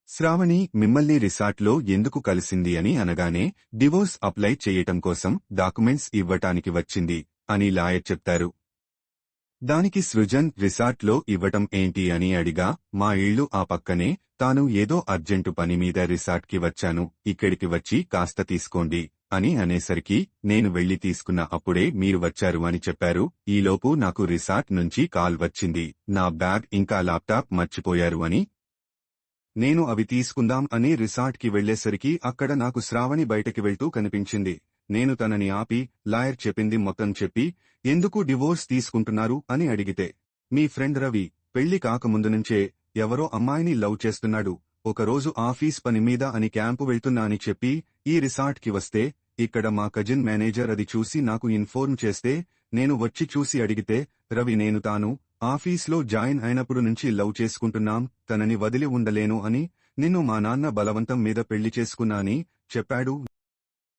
శ్రావణి మిమ్మల్ని రిసార్ట్లో ఎందుకు కలిసింది అని అనగానే డివోర్స్ అప్లై చేయటం కోసం డాక్యుమెంట్స్ ఇవ్వటానికి వచ్చింది అని లాయర్ చెప్తారు. దానికి సృజన్ రిసార్ట్లో ఇవ్వటం ఏంటి అని అడిగా, మా ఇళ్ళు ఆ పక్కనే, తాను ఏదో అర్జెంటు పని మీద రిసార్ట్కి వచ్చాను, ఇక్కడికి వచ్చి కాస్త తీసుకోండి అని అనేసరికి నేను వెళ్లి తీసుకున్న అప్పుడే మీరు వచ్చారు అని చెప్పారు. ఈలోపు నాకు రిసార్ట్ నుంచి కాల్ వచ్చింది, నా బ్యాగ్ ఇంకా ల్యాప్టాప్ మర్చిపోయారు అని. నేను అవి తీసుకుందాం అని రిసార్ట్కి వెళ్లేసరికి అక్కడ నాకు శ్రావణి బయటకి వెళ్తూ కనిపించింది. నేను తనని ఆపి, లాయర్ చెప్పింది మొత్తం చెప్పి, ఎందుకు డివోర్స్ తీసుకుంటున్నారు అని అడిగితే, మీ ఫ్రెండ్ రవి పెళ్లి కాకముందునుంచే ఎవరో అమ్మాయిని లవ్ చేస్తున్నాడు, ఒకరోజు ఆఫీస్ పని మీద అని క్యాంపు వెళ్తున్నా అని చెప్పి ఈ రిసార్ట్కి వస్తే, ఇక్కడ మా కజిన్ మేనేజర్ అది చూసి నాకు ఇన్ఫోర్మ్ చేస్తే, నేను వచ్చి చూసి అడిగితే, రవి నేను తాను ఆఫీస్లో జాయిన్ అయినప్పుడు నుంచి లవ్ చేసుకుంటున్నాం, తనని వదిలి ఉండలేను అని, నిన్ను మా నాన్న బలవంతం మీద పెళ్లి చేసుకున్నా అని చెప్పాడు.